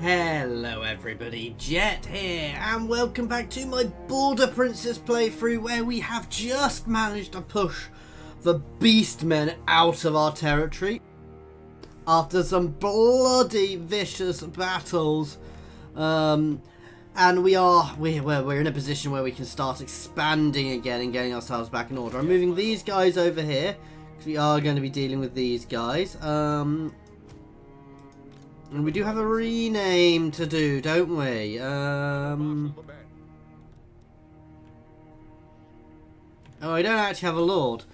Hello everybody, Jet here, and welcome back to my Border Princess playthrough where we have just managed to push the Beastmen out of our territory after some bloody vicious battles, and we're in a position where we can start expanding again and getting ourselves back in order. I'm moving these guys over here because we are going to be dealing with these guys. And we do have a rename to do, don't we? Oh, I don't actually have a lord.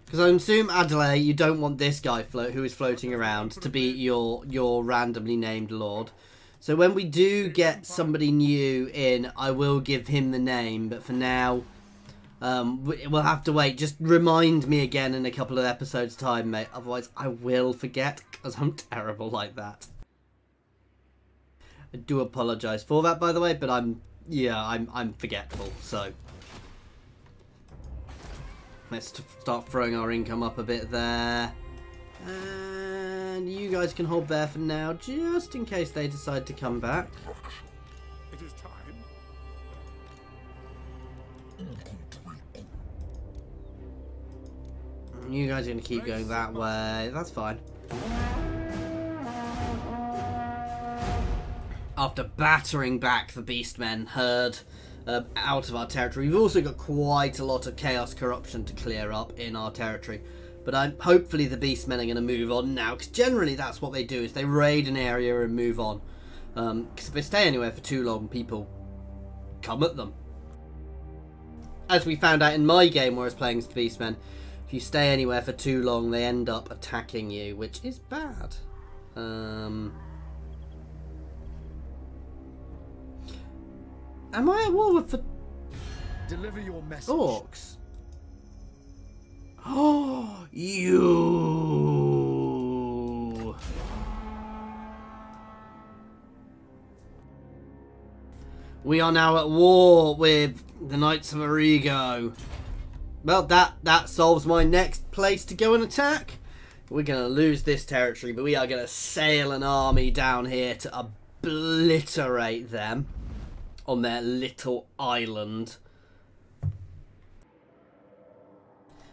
Because I assume, Adelaide, you don't want this guy who is floating around to be your randomly named lord. So when we do get somebody new in, I will give him the name. But for now, we'll have to wait. Just remind me again in a couple of episodes' time, mate. Otherwise, I will forget. Because I'm terrible like that. I do apologise for that, by the way, but I'm forgetful, so let's start throwing our income up a bit there. And you guys can hold there for now, just in case they decide to come back. It is time. You guys are going to keep going that way. That's fine. After battering back the Beastmen herd out of our territory, we've also got quite a lot of chaos corruption to clear up in our territory. But hopefully the Beastmen are going to move on now, because generally that's what they do, is they raid an area and move on. Because if they stay anywhere for too long, people come at them. As we found out in my game where I was playing as the Beastmen, if you stay anywhere for too long, they end up attacking you, which is bad. Am I at war with the Deliver your message. orcs? Oh, you! We are now at war with the Knights of Origo. Well, that solves my next place to go and attack. We're going to lose this territory, but we are going to sail an army down here to obliterate them on their little island.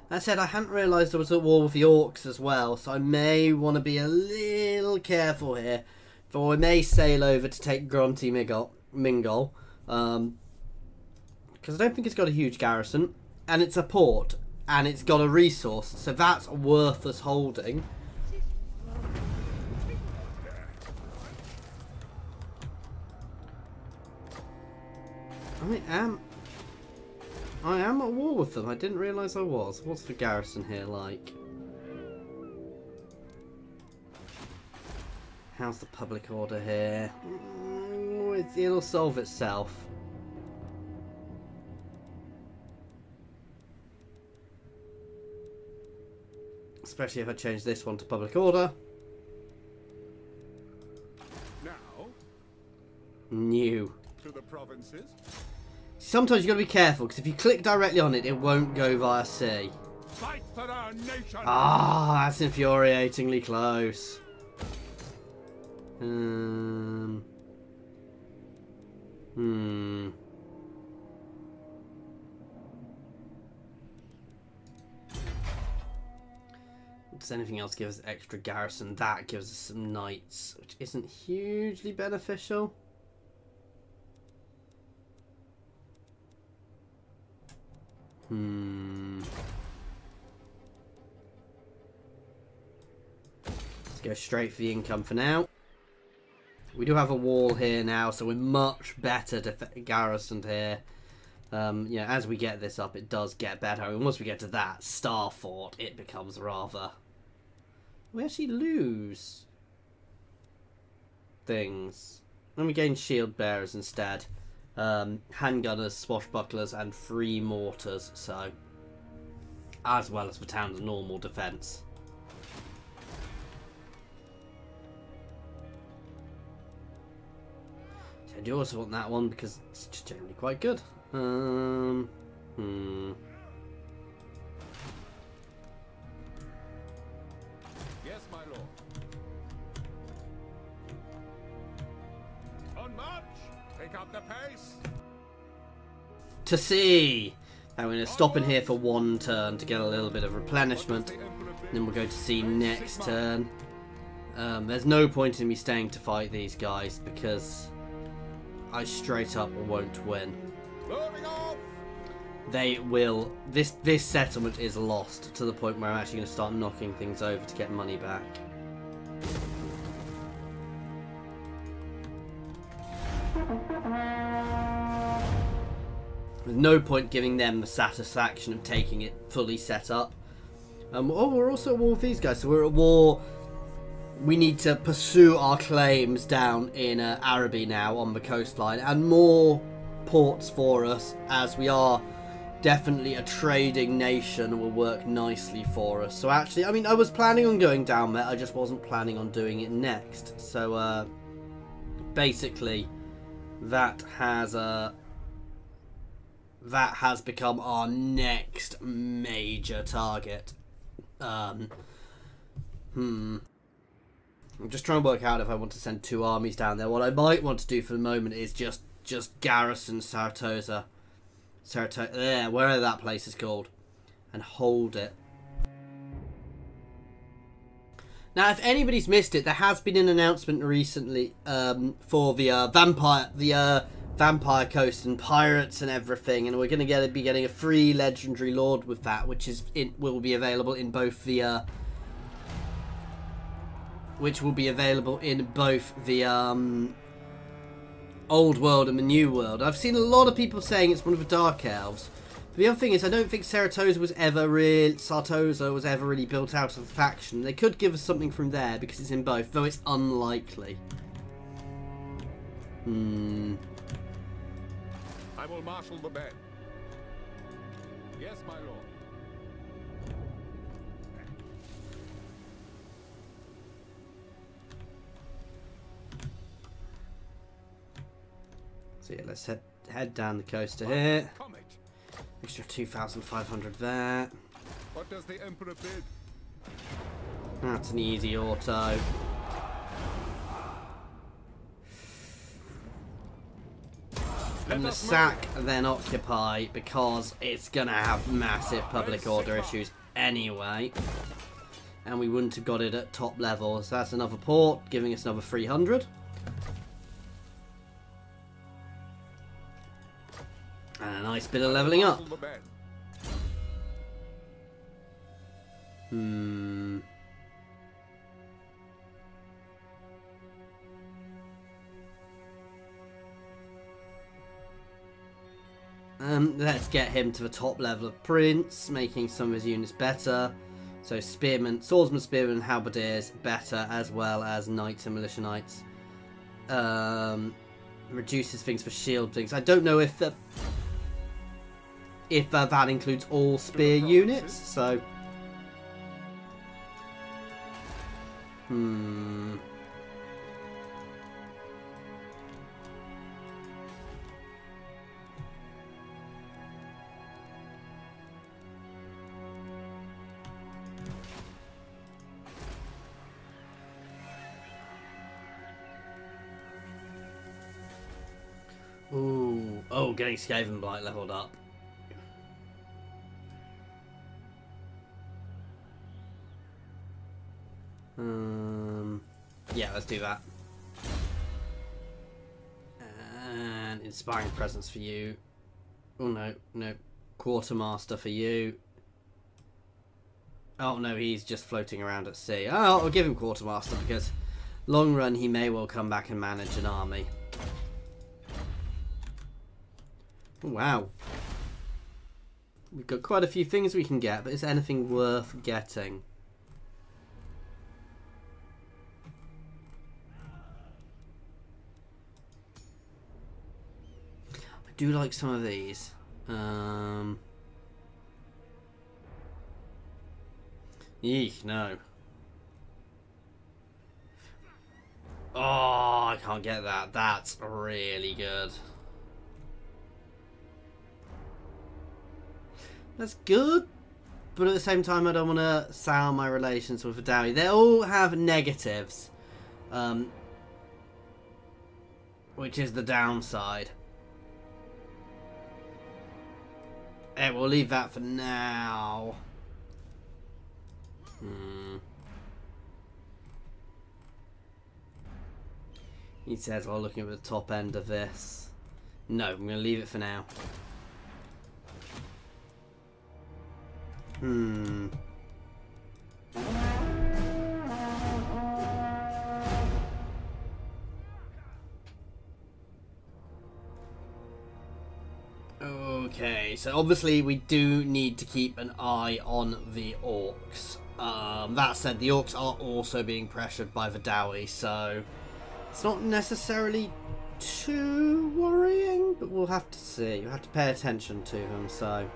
That said, I hadn't realised I was at war with the orcs as well, so I may want to be a little careful here. For I may sail over to take Grunty Mingol, because I don't think it's got a huge garrison, and it's a port, and it's got a resource, so that's worth us holding. I am at war with them. I didn't realise I was. What's the garrison here like? How's the public order here? It'll solve itself. Especially if I change this one to public order. Now, New. to the provinces. Sometimes you've got to be careful, because if you click directly on it, it won't go via C. Fight for our nation. Ah, that's infuriatingly close. Does anything else give us extra garrison? That gives us some knights, which isn't hugely beneficial. Let's go straight for the income for now. We do have a wall here now, so we're much better garrisoned here. Yeah, as we get this up, it does get better. And once we get to that star fort, it becomes rather... We actually lose things. And we gain shield bearers instead. Handgunners, swashbucklers, and 3 mortars, so as well as the town's normal defense. So I do also want that one because it's just generally quite good. Yes, my lord. Pick up the pace. To sea. Now we're going to stop in here for one turn to get a little bit of replenishment. Then we'll go to sea next turn. There's no point in me staying to fight these guys because I straight up won't win. They will. This settlement is lost to the point where I'm actually going to start knocking things over to get money back. There's no point giving them the satisfaction of taking it fully set up. Oh, we're also at war with these guys, so we're at war. We need to pursue our claims down in Araby now on the coastline, and more ports for us, as we are definitely a trading nation, will work nicely for us. So actually, I mean, I was planning on going down there, I just wasn't planning on doing it next. So basically, that has become our next major target. I'm just trying to work out if I want to send 2 armies down there. What I might want to do for the moment is just garrison Saratoga. There, wherever that place is called, and hold it. Now, if anybody's missed it, there has been an announcement recently for the Vampire Coast and pirates and everything, and we're going to be getting a free legendary lord with that, which will be available in both the Old World and the New World. I've seen a lot of people saying it's one of the Dark Elves. The other thing is, I don't think Saratoga was ever really built out as a faction. They could give us something from there because it's in both, though it's unlikely. I will marshal the bed. Yes, my lord. So yeah, let's head down the coast to here. Extra 2,500 there. What does the Emperor bid? That's an easy auto. I'm going to sack, then occupy, because it's going to have massive public order issues anyway. And we wouldn't have got it at top level. So that's another port, giving us another 300. And a nice bit of levelling up. Let's get him to the top level of Prince, making some of his units better. So Spearmen, Swordsmen, Spearmen, Halberdiers better, as well as Knights and Militia Knights. Reduces things for shield things. I don't know if that includes all spear units, so... Ooh. Oh, getting Skaven Blight leveled up. Yeah, let's do that. And Inspiring Presence for you. Oh, no. Quartermaster for you. Oh, no, he's just floating around at sea. Oh, I'll give him Quartermaster because long run he may well come back and manage an army. Wow. We've got quite a few things we can get, but is anything worth getting? I do like some of these. Eek, no. Oh, I can't get that. That's really good. That's good, but at the same time I don't want to sour my relations with Adawi. They all have negatives. which is the downside. We'll leave that for now. He says while looking at the top end of this. No, I'm going to leave it for now. Okay, so obviously we do need to keep an eye on the orcs. That said, the orcs are also being pressured by the Dowie, so it's not necessarily too worrying, but we'll have to see. We'll have to pay attention to them, so...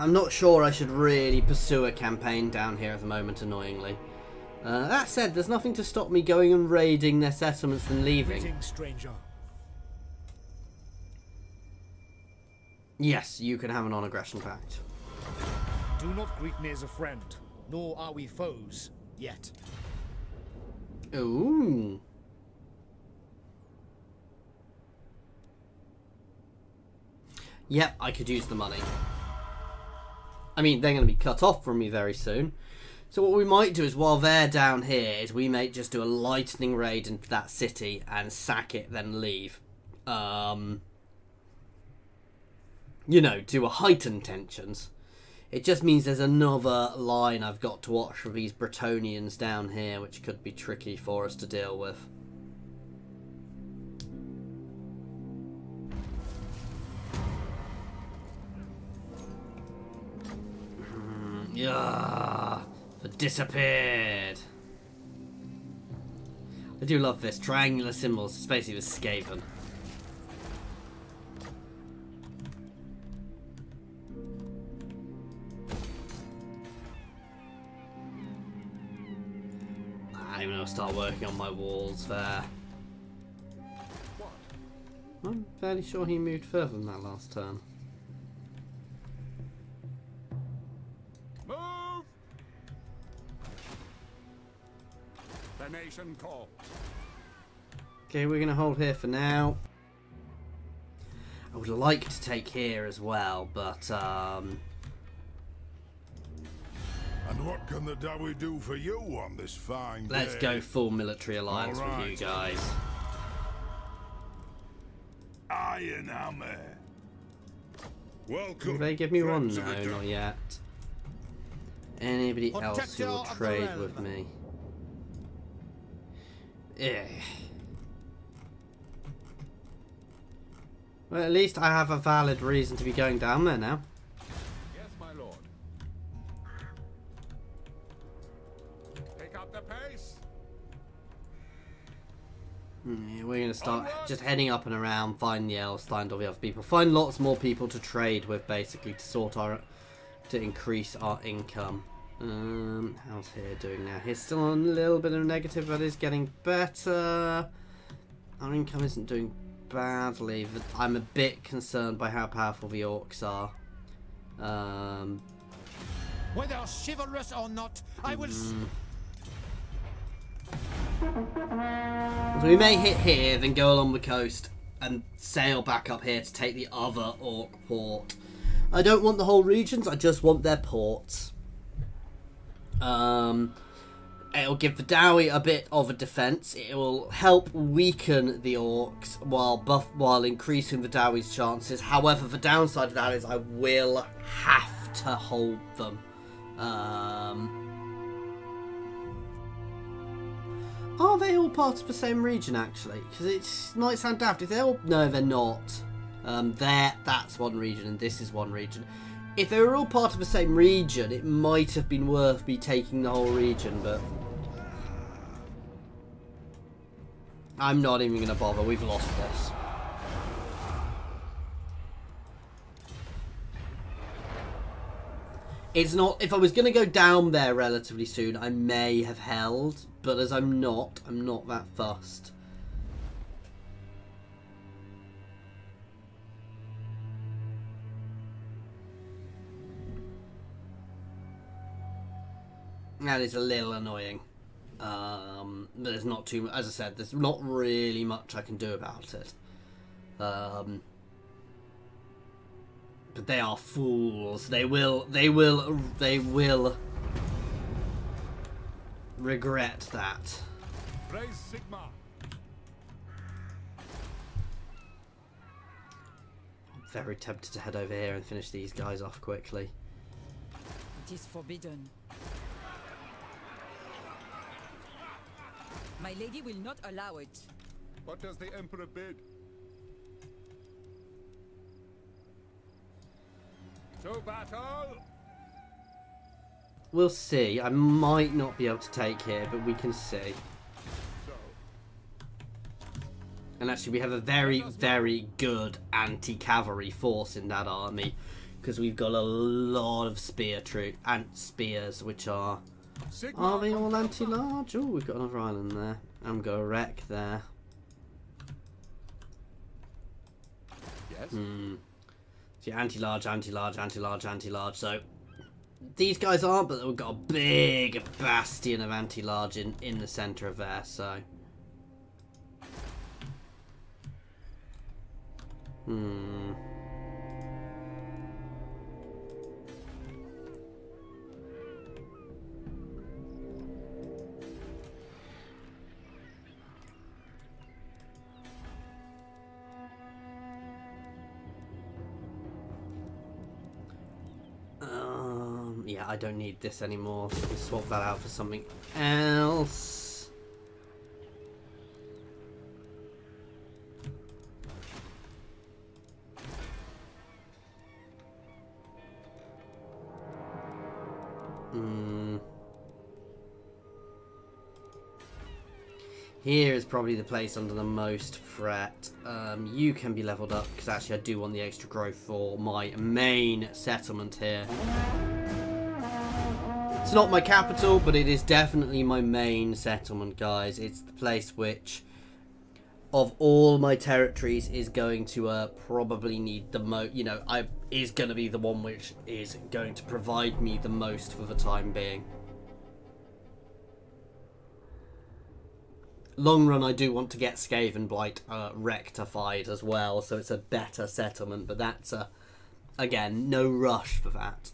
I'm not sure I should really pursue a campaign down here at the moment, annoyingly. That said, there's nothing to stop me going and raiding their settlements and leaving. Greetings, stranger. Yes, you can have a non-aggression pact. Do not greet me as a friend, nor are we foes, yet. Ooh. Yep, I could use the money. I mean, they're going to be cut off from me very soon. So what we might do is, while they're down here, is we may just do a lightning raid into that city and sack it, then leave. You know, to heighten tensions. It just means there's another line I've got to watch for these Bretonnians down here, which could be tricky for us to deal with. Yeah, they disappeared. I do love this triangular symbols. It's basically the Skaven. I'm gonna start working on my walls there. I'm fairly sure he moved further than that last turn. Move! The nation calls. Okay, we're gonna hold here for now. I would like to take here as well, but And what can the Dowie do for you on this fine day? let's go full military alliance with you guys. Iron hammer. Welcome. Will they give me one? friends of No, the not yet. Anybody else who will Protector of the trade realm. with me? Yeah. Well, at least I have a valid reason to be going down there now. Yes, my lord. Take up the pace. Yeah, we're going to start just heading up and around, find the elves, find all the other people. Find lots more people to trade with, basically, to increase our income. How's here doing now? He's still on a little bit of negative, but is getting better. Our income isn't doing badly, but I'm a bit concerned by how powerful the orcs are. Whether chivalrous or not, I will... So we may hit here, then go along the coast and sail back up here to take the other orc port. I don't want the whole regions, I just want their ports. It'll give the Dowie a bit of a defense. It will help weaken the orcs while increasing the Dowie's chances. However, the downside of that is I will have to hold them. Are they all part of the same region, actually? Because it might sound daft. If they're all... No, they're not. That's one region, and this is one region. If they were all part of the same region, it might have been worth me taking the whole region, but... I'm not even going to bother. We've lost this. It's not... If I was going to go down there relatively soon, I may have held, but as I'm not that fussed. That is a little annoying. But there's not too much. As I said, there's not really much I can do about it. But they are fools. They will regret that. Raise Sigma. I'm very tempted to head over here and finish these guys off quickly. It is forbidden. My lady will not allow it. What does the Emperor bid? To battle! We'll see. I might not be able to take here, but we can see. So, And actually, we have a very, very good anti-cavalry force in that army, because we've got a lot of spear troop and spears, which are. Sigma Are they all conquest. anti-large? Oh, we've got another island there. I'm gonna wreck there. Yes. So yeah, anti-large, anti-large, anti-large, anti-large. So these guys aren't, but we've got a big bastion of anti-large in the centre of there. So. Yeah, I don't need this anymore, so we can swap that out for something else. Here is probably the place under the most threat. You can be leveled up, because actually I do want the extra growth for my main settlement here. It's not my capital, but it is definitely my main settlement, guys. It's the place which, of all my territories, is going to probably need the most, you know, is going to be the one which is going to provide me the most for the time being. Long run, I do want to get Scathe and Blight rectified as well, so it's a better settlement, but that's, again, no rush for that.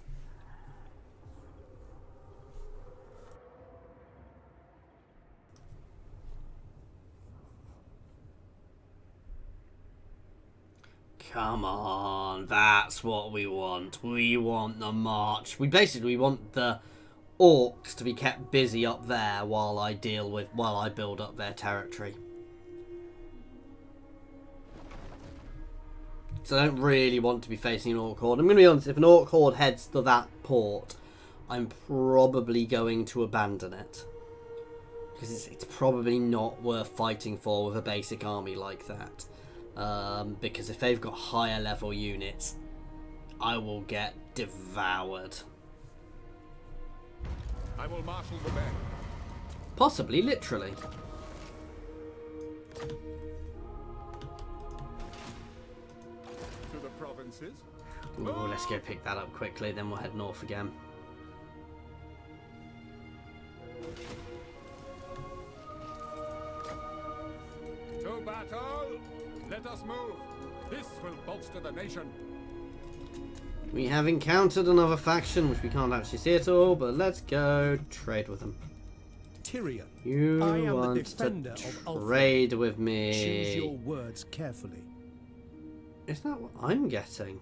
Come on, that's what we want. We want the march. We want the orcs to be kept busy up there while I build up their territory. So I don't really want to be facing an orc horde. I'm going to be honest, if an orc horde heads to that port, I'm probably going to abandon it. Because it's probably not worth fighting for with a basic army like that. Because if they've got higher level units, I will get devoured. I will marshal the men. Possibly, literally. To the provinces. Ooh, let's go pick that up quickly, then we'll head north again. To battle! Let us move. This will bolster the nation. We have encountered another faction, which we can't actually see at all, but let's go trade with them. Tyrion, You I am the want defender to of Ulfric. trade with choose me? your words carefully. Is that what I'm getting?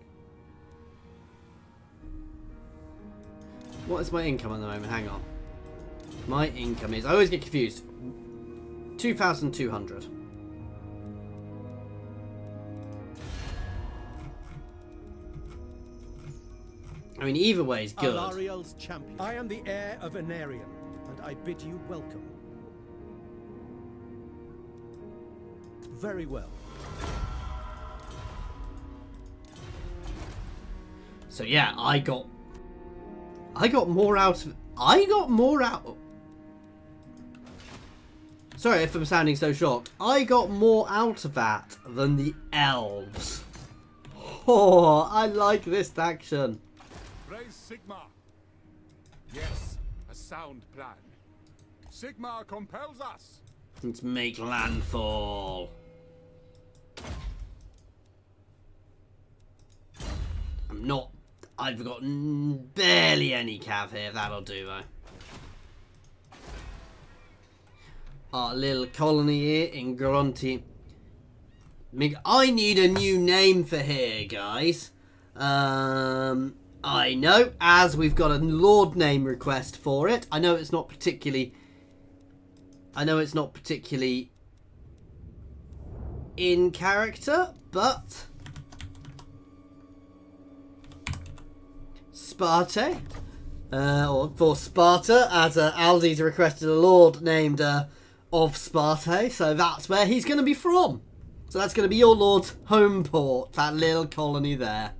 What is my income at the moment? Hang on. My income is... I always get confused. 2,200. I mean, either way is good. Alariel's champion. I am the heir of Anarion, and I bid you welcome. Very well. So yeah, I got more out of... Sorry if I'm sounding so shocked. I got more out of that than the elves. Oh, I like this faction. Raise Sigma. Yes, A sound plan. Sigmar compels us. Let's make landfall. I've got barely any cav here. That'll do though. Our little colony here in Grunty. I need a new name for here, guys. I know, as we've got a Lord name request for it. I know it's not particularly in character, but Sparta, or for Sparta, as Aldi's requested a Lord named of Sparta, so that's where he's going to be from. So that's going to be your Lord's home port, that little colony there.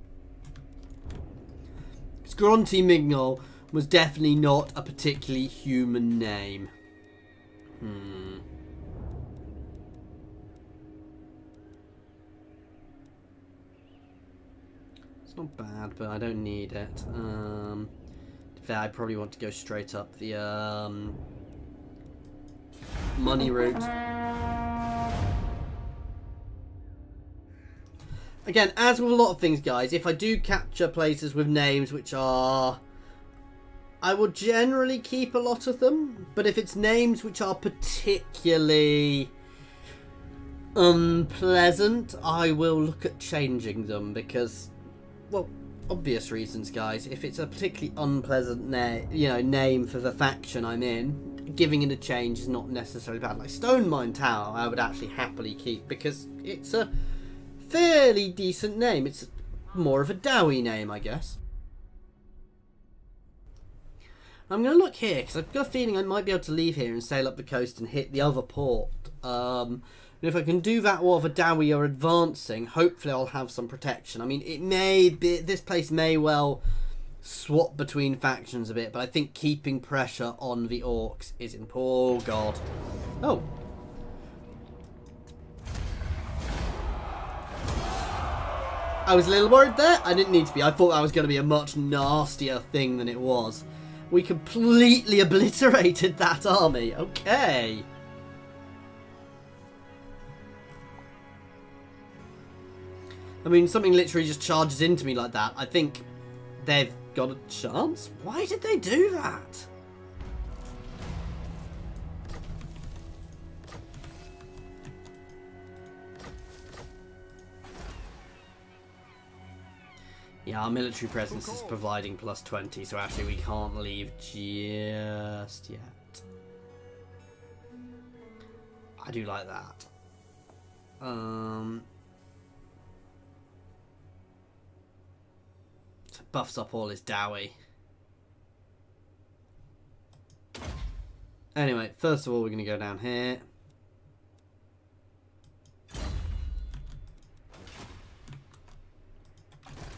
Grunty Mignol was definitely not a particularly human name. It's not bad, but I don't need it. To be fair, I probably want to go straight up the money route. Again, as with a lot of things, guys, if I do capture places with names which are... I will generally keep a lot of them, but if it's names which are particularly unpleasant, I will look at changing them because, well, obvious reasons, guys. If it's a particularly unpleasant name for the faction I'm in, giving it a change is not necessarily bad. Like Stone Mine Tower, I would actually happily keep because it's a fairly decent name. It's more of a doughy name, I guess. I'm going to look here because I've got a feeling I might be able to leave here and sail up the coast and hit the other port. And if I can do that while the doughy are advancing, hopefully I'll have some protection. I mean, it may be, this place may well swap between factions a bit, but I think keeping pressure on the orcs is important. Oh god. Oh. I was a little worried there. I didn't need to be. I thought that was going to be a much nastier thing than it was. We completely obliterated that army. Okay. I mean, something literally just charges into me like that. I think they've got a chance. Why did they do that? Yeah, our military presence is providing plus 20, so actually we can't leave just yet. I do like that. So buffs up all his doughy. Anyway, first of all, we're going to go down here.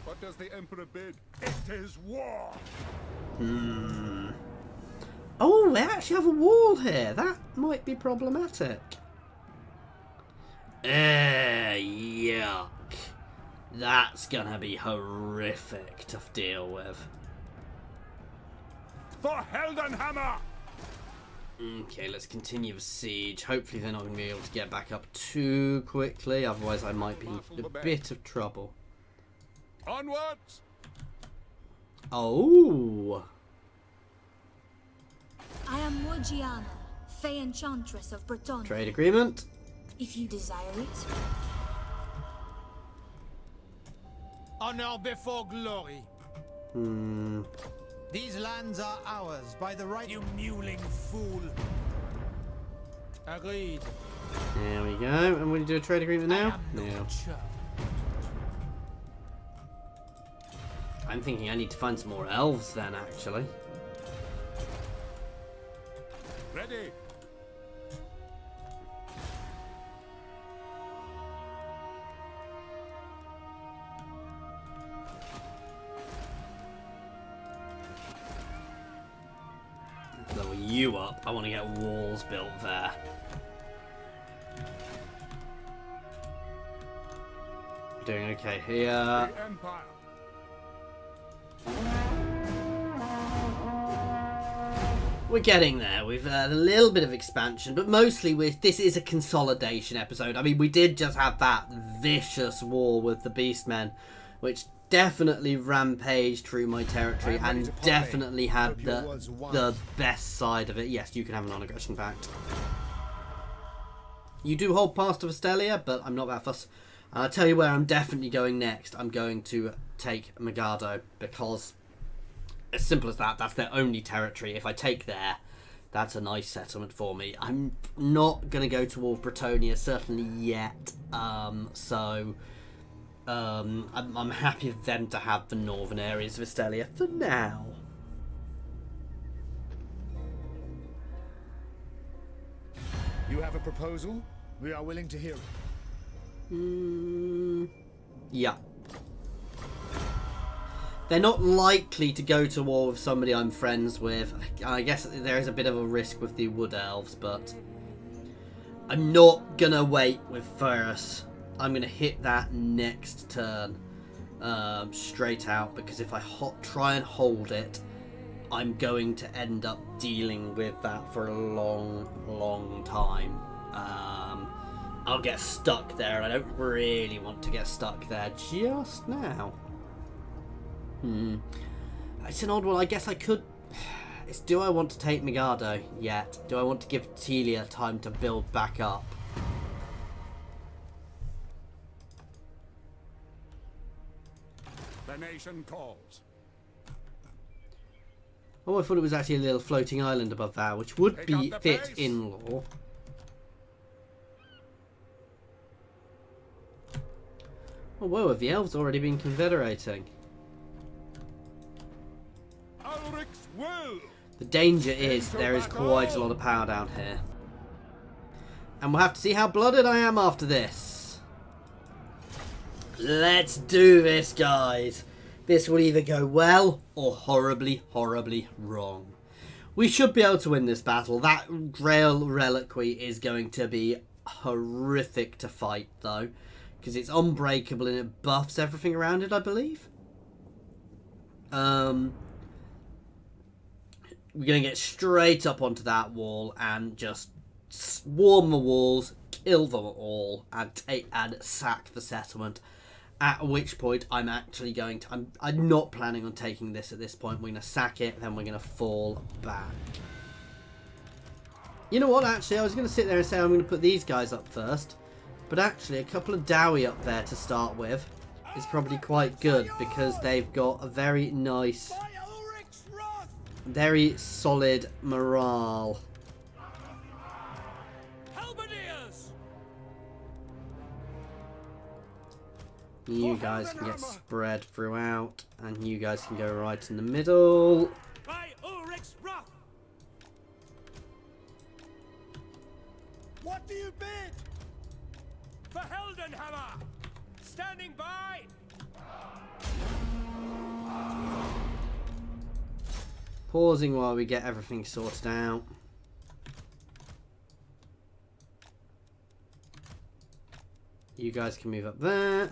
What does the Emperor bid? It is war! Oh, they actually have a wall here. That might be problematic. Yuck. That's gonna be horrific to deal with. For Heldenhammer! Okay, let's continue the siege. Hopefully they're not going to be able to get back up too quickly. Otherwise I might be in a bit of trouble. Onwards! Oh! I am Morgiana, Fey Enchantress of Breton. Trade agreement. If you desire it. Honor before glory. These lands are ours by the right. You mewling fool. Agreed. There we go. And will you do a trade agreement now? No. I'm thinking I need to find some more elves then, actually. Ready! Level you up. I want to get walls built there. We're doing okay here. The Empire! we're getting there. We've had a little bit of expansion, but mostly this is a consolidation episode. I mean, we did just have that vicious war with the Beastmen, which definitely rampaged through my territory and definitely had the best side of it. Yes, you can have a non-aggression pact. You do hold past of Astelia, but I'm not that fussed. And I'll tell you where I'm definitely going next. I'm going to take Megado, because as simple as that, that's their only territory. If I take there, that's a nice settlement for me. I'm not going to go to war with Bretonia, certainly yet. I'm happy for them to have the northern areas of Astelia for now. You have a proposal? We are willing to hear it. Yeah. They're not likely to go to war with somebody I'm friends with. I guess there is a bit of a risk with the Wood Elves, but I'm not gonna wait with Ferris. I'm gonna hit that next turn straight out, because if I try and hold it, I'm going to end up dealing with that for a long time. I'll get stuck there, and I don't really want to get stuck there just now. It's an odd one. I guess I could... do I want to take Megado yet? Do I want to give Telia time to build back up? The nation calls. Oh, I thought it was actually a little floating island above there, which would be fit in lore. Oh, whoa, have the elves already been confederating? Ulrich's will. The danger is there is quite a lot of power down here. And we'll have to see how blooded I am after this. Let's do this, guys. This will either go well or horribly wrong. We should be able to win this battle. That Grail Reliquary is going to be horrific to fight, though, because it's unbreakable and it buffs everything around it, I believe. We're going to get straight up onto that wall and just swarm the walls, kill them all, and sack the settlement. At which point, I'm actually going to... I'm not planning on taking this at this point. We're going to sack it, then we're going to fall back. You know what, actually? I was going to sit there and say I'm going to put these guys up first. But actually, a couple of Dowie up there to start with is probably quite good, because they've got a very nice... very solid morale. You guys can get spread throughout, and you guys can go right in the middle. What do you bid? For Heldenhammer! Standing by! Pausing while we get everything sorted out. You guys can move up there.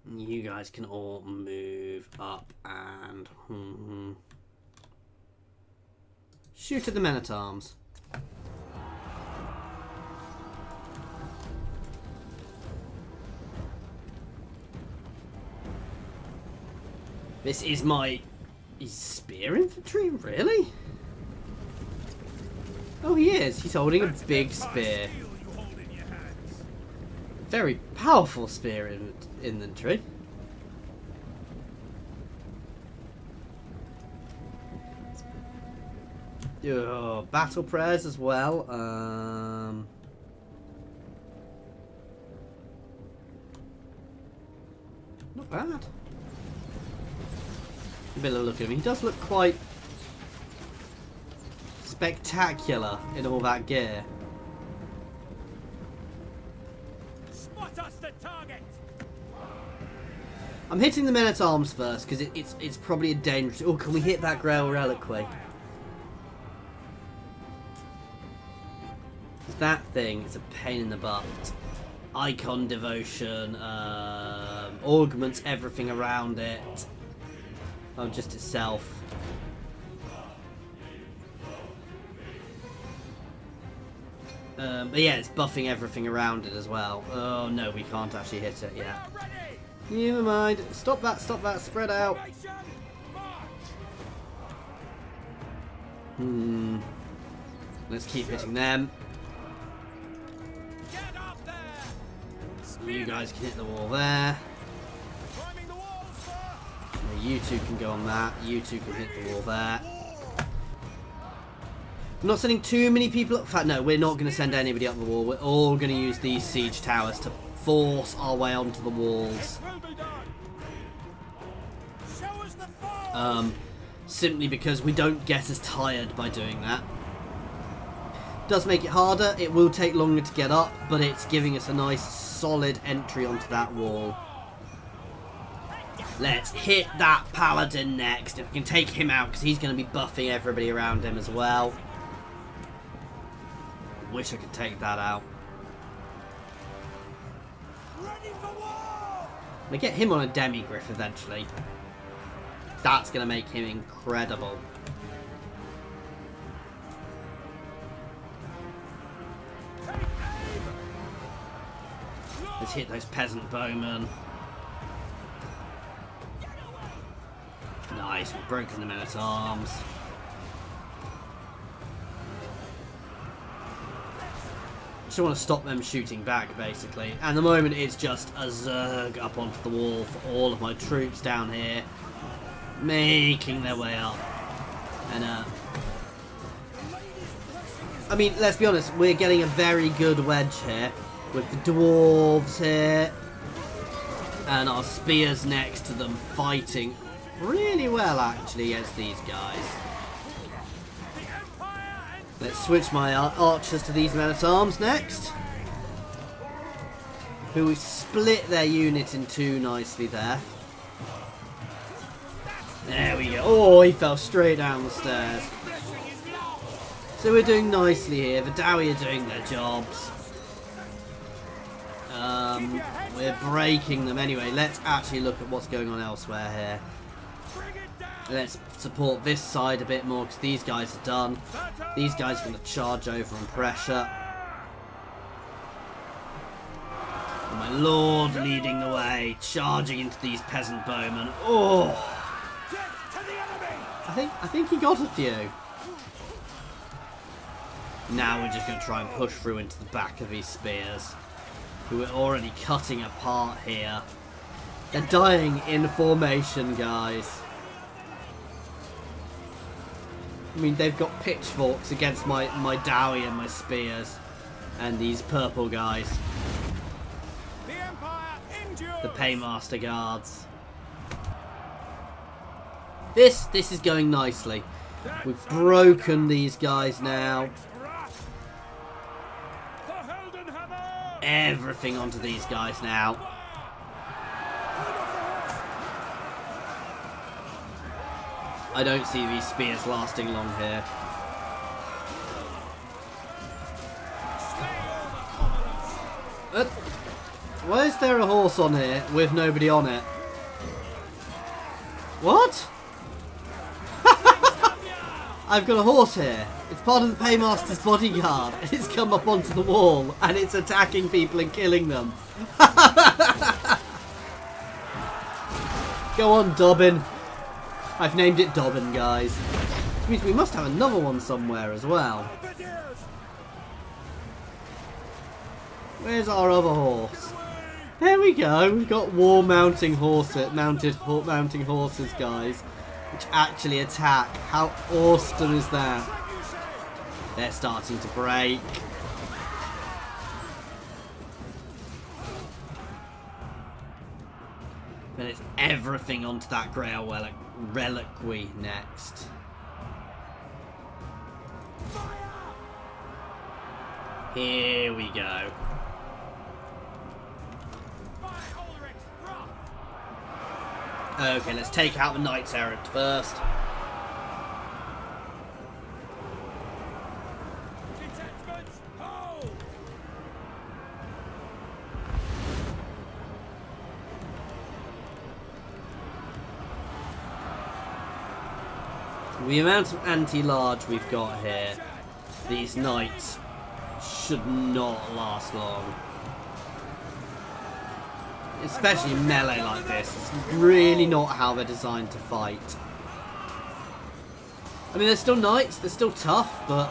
You guys can all move up and shoot at the men-at-arms. This is my... Is spear infantry? Really? Oh, he is. He's holding a big spear. Very powerful spear infantry. Battle prayers as well. Not bad. A bit of a look at him. He does look quite spectacular in all that gear. Spot us the target. I'm hitting the men-at-arms first, because it's probably a dangerous... Oh, can we hit that Grail Reliquary? That thing is a pain in the butt. Icon devotion, augments everything around it. Oh, just itself. But yeah, it's buffing everything around it as well. Oh no, we can't actually hit it yet. Never mind. Stop that, spread out. Let's keep hitting them. You guys can hit the wall there. You two can go on that. You two can hit the wall there. I'm not sending too many people up. In fact, no, we're not going to send anybody up the wall. We're all going to use these siege towers to force our way onto the walls. Simply because we don't get as tired by doing that. Does make it harder. It will take longer to get up, but it's giving us a nice solid entry onto that wall. Let's hit that paladin next. If we can take him out, because he's going to be buffing everybody around him as well. Wish I could take that out. I'm going to get him on a demigriff eventually. That's going to make him incredible. Let's hit those peasant bowmen. Nice, we've broken the men-at-arms. Just want to stop them shooting back, basically. And at the moment, it's just a zerg up onto the wall for all of my troops down here, making their way up. And I mean, let's be honest, we're getting a very good wedge here with the dwarves here and our spears next to them fighting really well, actually, against these guys. Let's switch my archers to these men-at-arms next, who we split their unit in two nicely there. There we go. Oh, he fell straight down the stairs. So we're doing nicely here. The Dowie are doing their jobs. We're breaking them anyway. Let's actually look at what's going on elsewhere here. Let's support this side a bit more because these guys are done. These guys are going to charge over and pressure. And my lord leading the way, charging into these peasant bowmen. Oh! I think he got a few. Now we're just going to try and push through into the back of these spears, who are already cutting apart here. They're dying in formation, guys. I mean, they've got pitchforks against my Dowie and my spears. And these purple guys. The Paymaster Guards. This is going nicely. We've broken these guys now. Everything onto these guys now. I don't see these spears lasting long here. Why is there a horse on here with nobody on it? What? I've got a horse here. It's part of the Paymaster's bodyguard. It's come up onto the wall and it's attacking people and killing them. Go on, Dobbin. I've named it Dobbin, guys. Which means we must have another one somewhere as well. Where's our other horse? There we go. We've got mounting horses, guys, which actually attack. How awesome is that? They're starting to break. Then it's everything onto that Grail Reliquary next. Here we go. Okay, let's take out the Knights Errant first. The amount of anti-large we've got here, these knights should not last long. Especially in melee like this. It's really not how they're designed to fight. I mean, they're still knights, they're still tough, but...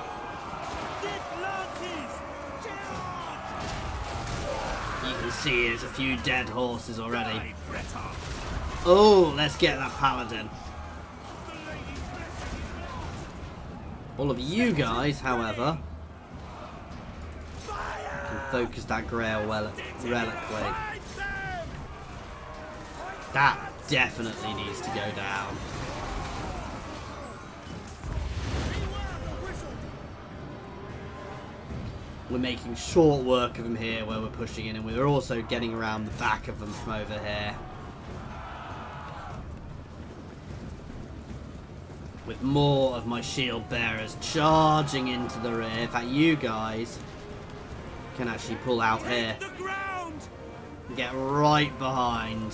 you can see there's a few dead horses already. Oh, let's get that paladin. All of you guys, however, can focus that Grail relic way. That definitely needs to go down. We're making short work of them here where we're pushing in, and we're also getting around the back of them from over here. With more of my shield bearers charging into the rear. In fact, you guys can actually pull out here. Get right behind.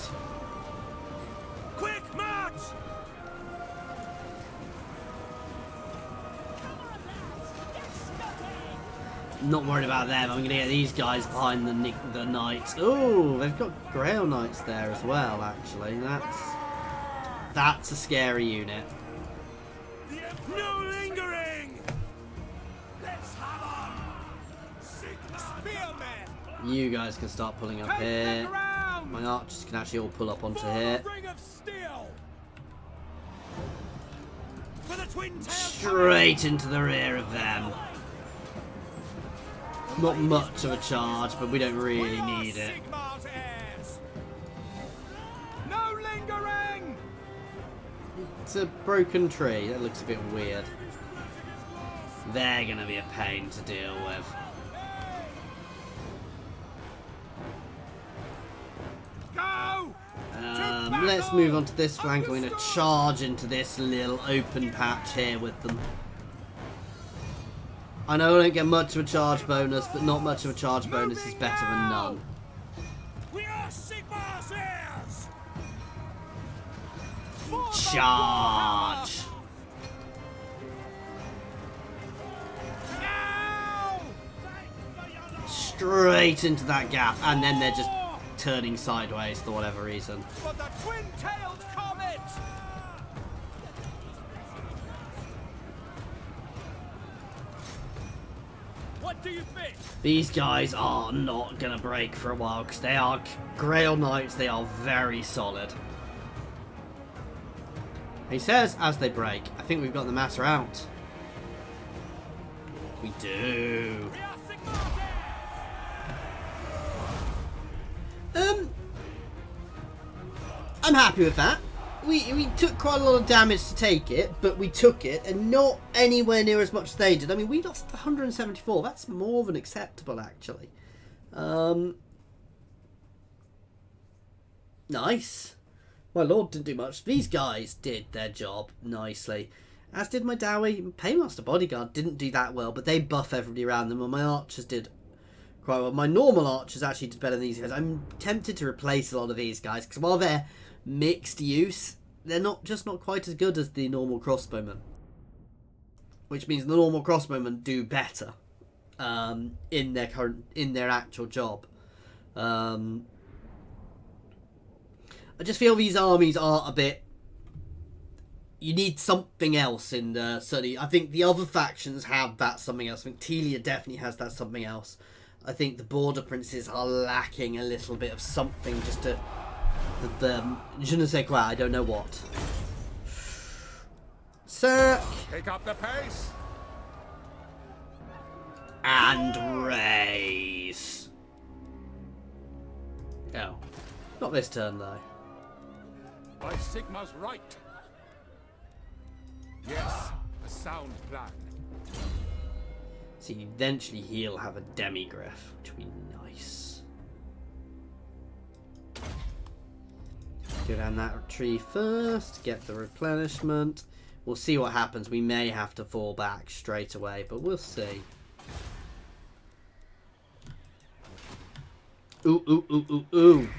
Quick march! Not worried about them. I'm going to get these guys behind the knights. Oh, they've got Grail Knights there as well, actually. That's a scary unit. No lingering! Let's have Spearmen! You guys can start pulling up here. My archers can actually all pull up onto here. Straight into the rear of them. Not much of a charge, but we don't really need it. No lingering! It's a broken tree. That looks a bit weird. They're going to be a pain to deal with. Go! Let's move on to this flank. We're going to charge into this little open patch here with them. I know I don't get much of a charge bonus, but not much of a charge bonus is better than none. We are Sigmar's heirs! Charge! Straight into that gap, and then they're just turning sideways for whatever reason. For the twin-tailed comet! What do you think? These guys are not going to break for a while because they are Grail Knights. They are very solid. He says as they break. I think we've got the matter out. We do. I'm happy with that. We took quite a lot of damage to take it, but we took it, and not anywhere near as much as they did. I mean, we lost 174. That's more than acceptable, actually. Nice. My lord didn't do much. These guys did their job nicely. As did my Dowie. Paymaster Bodyguard didn't do that well, but they buff everybody around them, and my archers did quite well. My normal archers actually did better than these guys. I'm tempted to replace a lot of these guys, because while they're mixed use, they're not quite as good as the normal crossbowmen, which means the normal crossbowmen do better in their actual job. I just feel these armies are a bit, you need something else in the, certainly I think the other factions have that something else. I think Telia definitely has that something else. I think the border princes are lacking a little bit of something, just to the je ne sais quoi, I don't know what. Circ. Pick up the pace. And raise. Oh. Not this turn though. By Sigma's right. Yes, a sound plan. See, eventually he'll have a demigriff, which will be nice. Go down that tree first, get the replenishment. We'll see what happens. We may have to fall back straight away, but we'll see. Ooh, ooh, ooh, ooh, ooh.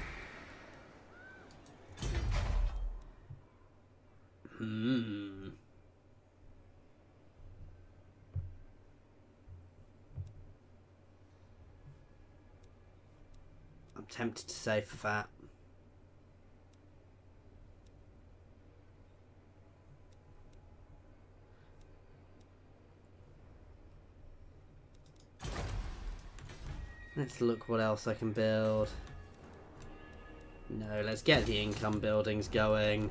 Tempted to save for that. Let's look what else I can build. No, let's get the income buildings going.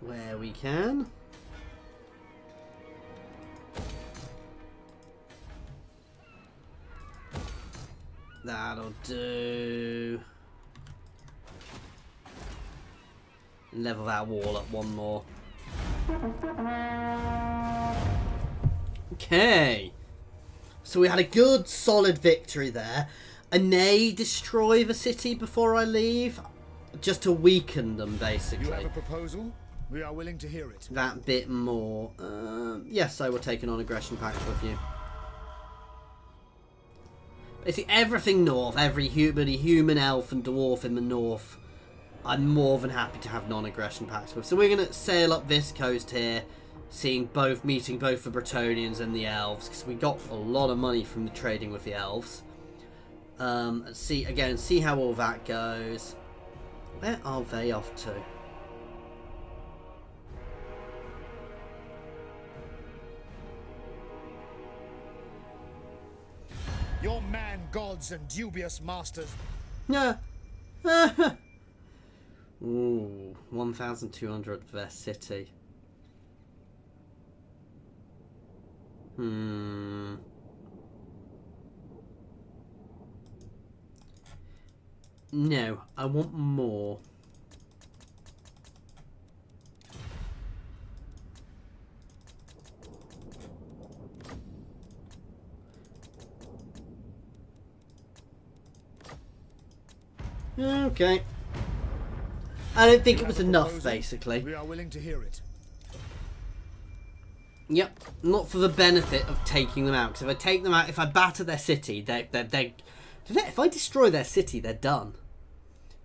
Where we can. That'll do. Level that wall up one more. Okay. So we had a good solid victory there. I may destroy the city before I leave. Just to weaken them, basically. You have a proposal? We are willing to hear it. That bit more. Yes, I will take a non-aggression pact with you. Basically, everything north, every human, elf, and dwarf in the north, I'm more than happy to have non-aggression pacts with. So we're going to sail up this coast here, meeting both the Bretonnians and the elves, because we got a lot of money from the trading with the elves. See how all that goes. Where are they off to? Your man gods and dubious masters. Yeah. Ooh, 1,200 for their city. No, I want more. Okay. I don't think it was enough, basically. We are willing to hear it. Yep, not for the benefit of taking them out. Because if I take them out, if I batter their city, if I destroy their city, they're done.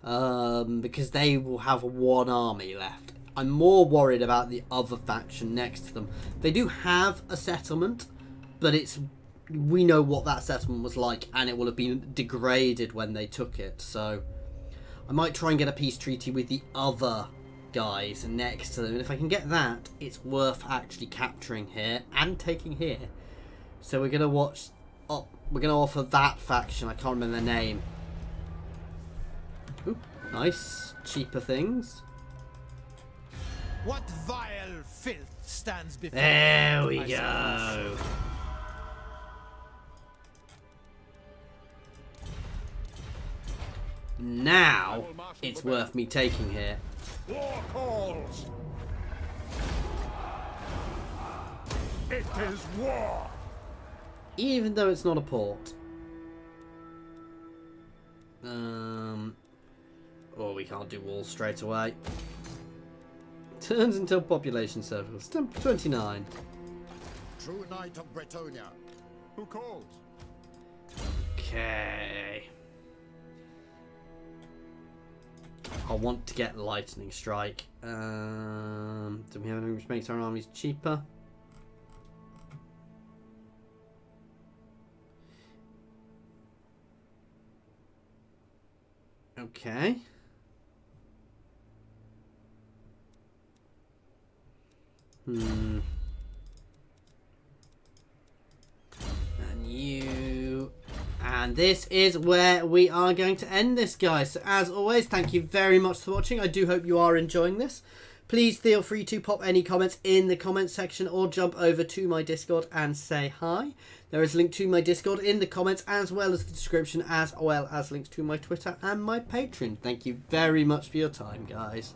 Because they will have one army left. I'm more worried about the other faction next to them. They do have a settlement, but we know what that settlement was like, and it will have been degraded when they took it. So I might try and get a peace treaty with the other guys next to them, and if I can get that, it's worth actually capturing here and taking here. So we're gonna we're gonna offer that faction. I can't remember their name. Ooh, nice, cheaper things. What vile filth stands before There we go. Now it's worth me taking here. War calls. It is war. Even though it's not a port. Oh, we can't do walls straight away. Turns until population circles. 29. True knight of Bretonia. Who calls? Okay. I want to get lightning strike. Do we have anything which makes our armies cheaper? Okay. And you. And this is where we are going to end this, guys. So as always, thank you very much for watching. I do hope you are enjoying this. Please feel free to pop any comments in the comments section or jump over to my Discord and say hi. There is a link to my Discord in the comments as well as the description, as well as links to my Twitter and my Patreon. Thank you very much for your time, guys.